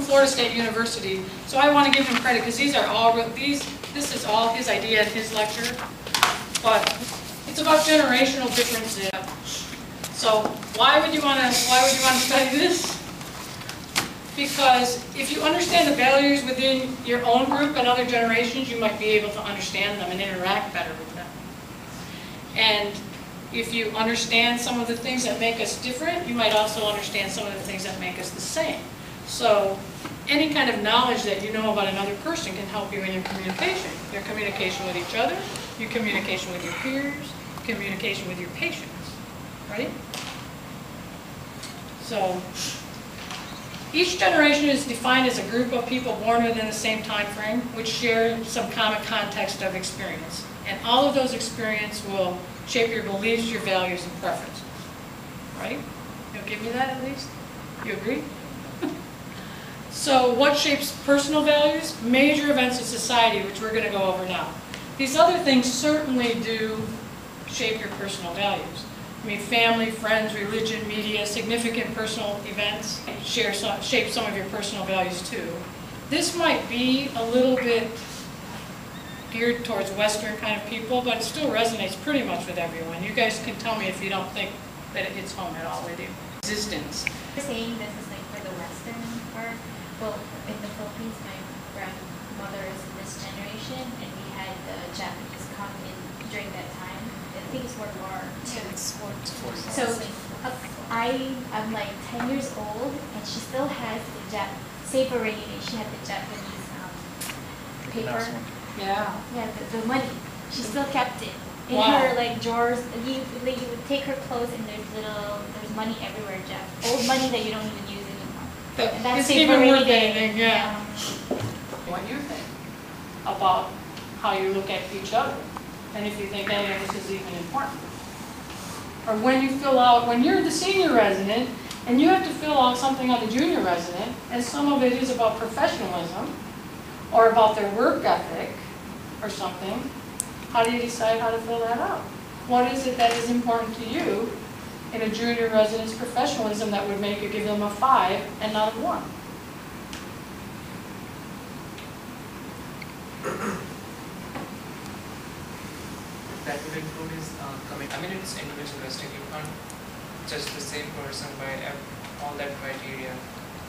Florida State University, so I want to give him credit because these are all this is all his idea in his lecture, but it's about generational differences. So why would you want to study this? Because if you understand the values within your own group and other generations, you might be able to understand them and interact better with them. And if you understand some of the things that make us different, you might also understand some of the things that make us the same. So any kind of knowledge that you know about another person can help you in your communication with each other, your communication with your peers, communication with your patients, right? So each generation is defined as a group of people born within the same time frame, which share some common context of experience. And all of those experiences will shape your beliefs, your values, and preferences, right? You'll give me that at least? You agree? So what shapes personal values? Major events in society, which we're going to go over now. These other things certainly do shape your personal values. I mean, family, friends, religion, media, significant personal events shape some of your personal values too. This might be a little bit geared towards Western kind of people, but it still resonates pretty much with everyone. You guys can tell me if you don't think that it hits home at all with you. Existence. You're saying this is like for the Western part. Well, in the Philippines, my grandmother is in this generation, and we had the Japanese come in during that time. I think it's World War II. So I'm like 10 years old, and she still has the save for rainy day. She had the Japanese paper. Yeah. Yeah, the money. She still kept it in Wow. her like drawers. You would take her clothes, and there's money everywhere, old money that you don't even use anymore. And that's It's save for even rainy worth day. anything, yeah. What do you think about how you look at each other? And if you think any of this is even important. Or when you fill out, when you're the senior resident, and you have to fill out something on the junior resident, and some of it is about professionalism, or about their work ethic, or something, how do you decide how to fill that out? What is it that is important to you in a junior resident's professionalism that would make you give them a 5 and not a 1? That would include is it's individualistic. You can't judge the same person by all that criteria.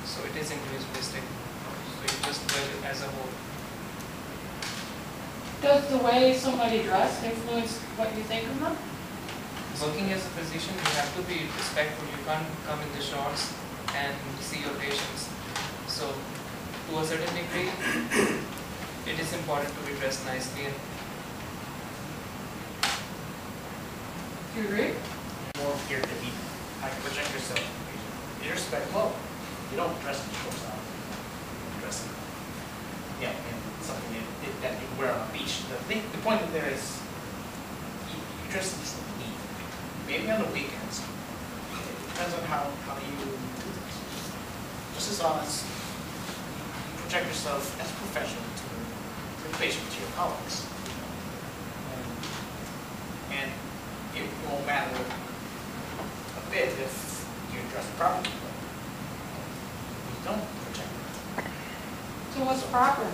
So it is individualistic. So you just judge it as a whole. Does the way somebody dressed influence what you think of them? Working as a physician, you have to be respectful. You can't come in the shorts and see your patients. So to a certain degree, it is important to be dressed nicely. And Do you agree? More geared to be, how you project yourself. You respect, well, you don't dress in shorts out. You dress in, in something that you wear on a beach. The point of there is, you dress neat. Maybe on the weekends. It depends on how you do things. Just as long as you project yourself as a professional to the patient, to your colleagues. And it won't matter a bit if you dress properly, but you don't project it. So what's proper?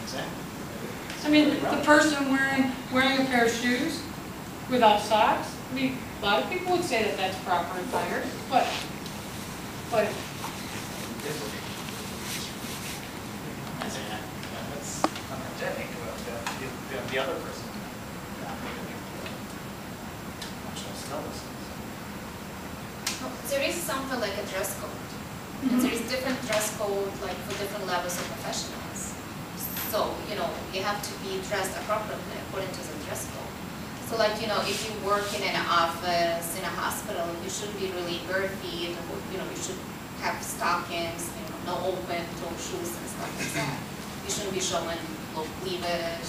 Exactly. I mean, the person wearing a pair of shoes without socks. I mean, a lot of people would say that that's proper attire, but That's unhygienic about the other person. There is something like a dress code. And there is different dress code like for different levels of professionals. So, you have to be dressed appropriately according to the dress code. So like, if you work in an office, in a hospital, you should be really bare feet, you should have stockings, no open toe shoes and stuff like that. You shouldn't be showing low cleavage,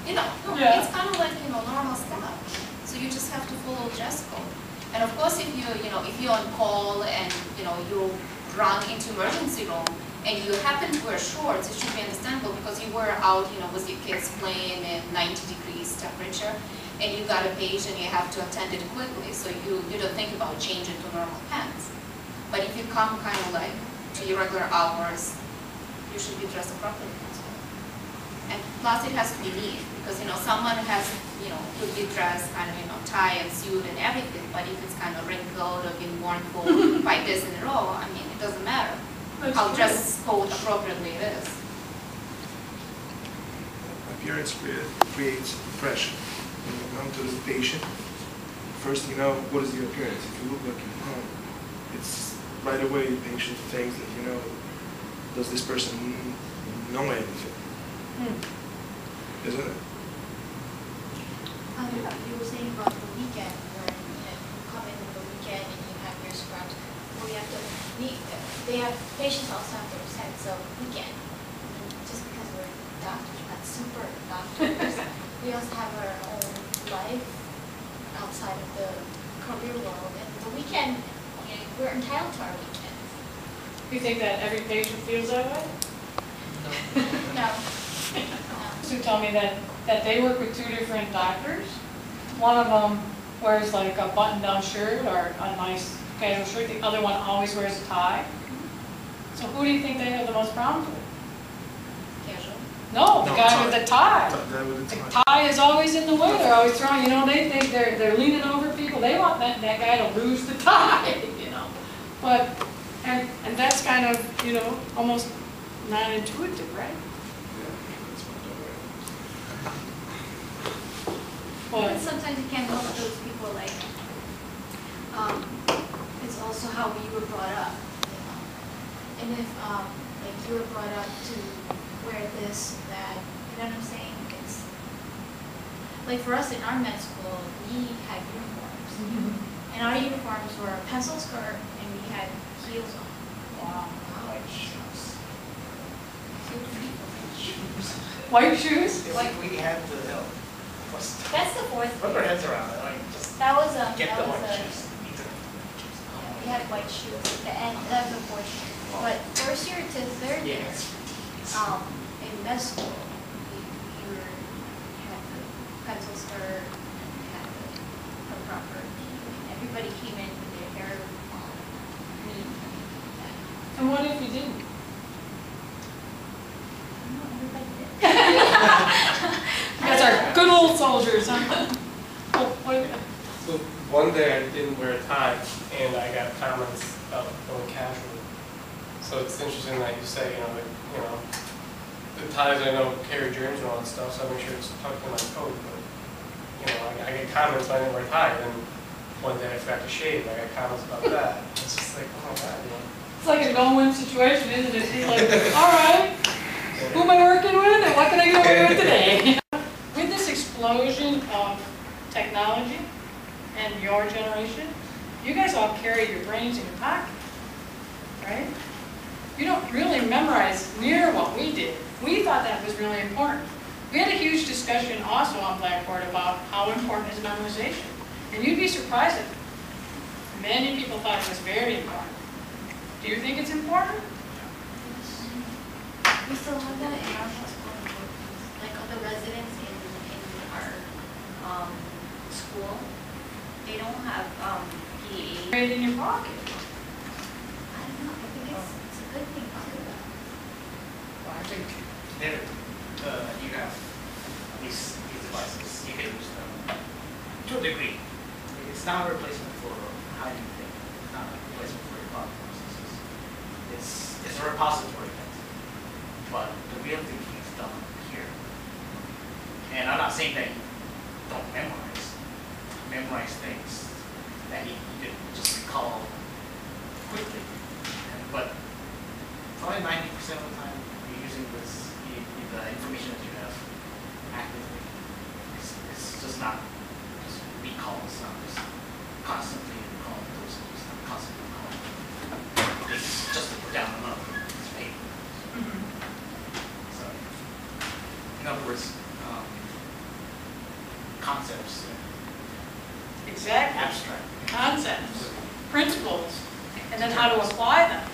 Yeah. It's kind of like, normal stuff. So you just have to follow dress code. And of course, if you're on call and, you run into emergency room and you happen to wear shorts, it should be understandable because you were out, with your kids playing in 90 degrees temperature and you got a patient, you have to attend it quickly, so you don't think about changing to normal pants. But if you come kind of like to to your regular hours, you should be dressed appropriately as well. And plus, it has to be neat, because, you know, someone has, you know, could be dressed kind of, you know, tie and suit and everything, but if it's kind of wrinkled or been worn for 5 days in a row, I mean, it doesn't matter That's how true. dress code appropriately it is. Appearance creates impression. When you come to the patient, first thing you know, what is your appearance? If you look like you know, it's right away the patient thinks that, you know, does this person know anything? Isn't it? You were saying about the weekend, where you come in on the weekend and you have your scrubs. Well, they have patients also have their sense of weekend. I mean, just because we're doctors, we're not super doctors. We also have our own life outside of the career world, and the weekend, you know, we're entitled to our weekends. You think that every patient feels that way? No. Sue told me that they work with 2 different doctors. One of them wears like a button-down shirt or a nice casual shirt. The other one always wears a tie. So who do you think they have the most problems with? Casual. No, the No, guy tie. with the tie. That would The tie. tie is always in the way. They're always throwing, you know, they think they're leaning over people. They want that guy to lose the tie, you know. But, and that's kind of, you know, almost non-intuitive, right? But But, sometimes you can't help those people, like, it's also how you were brought up, you know. And if, like, you were brought up to wear this, that, you know what I'm saying? It's, like, for us in our med school, we had uniforms. And our uniforms were a pencil skirt, and we had heels on. wow. White shoes. White shoes? Like we had the hill. That's the fourth Rub our grade. heads around it, like just That was get the that was white a, shoes. Need to- yeah, we had white shoes, and that was the fourth year. But first year to third year, Yes. in med school, we had the pencil skirt, and we had the proper, everybody came in with their hair neat. And what if you didn't? No, everybody did. You guys are good old soldiers, huh? Oh, what? So one day I didn't wear a tie, and I got comments about going casual. So it's interesting that you say, the ties I know carry germs and all that stuff, so I make sure it's tucked in my coat. But I get comments when I didn't wear a tie, and one day I forgot to shave. I got comments about that. It's just like, oh my god, It's like a no-win situation, isn't it? You're like, all right, who am I working with, and what can I get away with today? With this explosion of technology and your generation, you guys all carry your brains in your pocket, right? You don't really memorize near what we did. We thought that was really important. We had a huge discussion also on Blackboard about how important is memorization. And you'd be surprised that many people thought it was very important. Do you think it's important? We still have that in our hospital, like all the residents in our school, they don't have PA. Carry it in your pocket. I don't know, I think it's a good thing too. Well, I think there, you have these devices, you can use them to a degree. It's not a replacement for how you think, it's not a replacement for your thought processes. It's a repository thing. But the real thinking is done here. And I'm not saying that you don't memorize things that you can just recall quickly. But probably 90% of the time you're using the information that you have actively. It's just not just recall, it's not just constantly recalling those things, not constantly recalling. It's just to put down a number, it's paper. So, in other words, concepts, Exactly. abstract. Concepts, principles, and then how to apply them.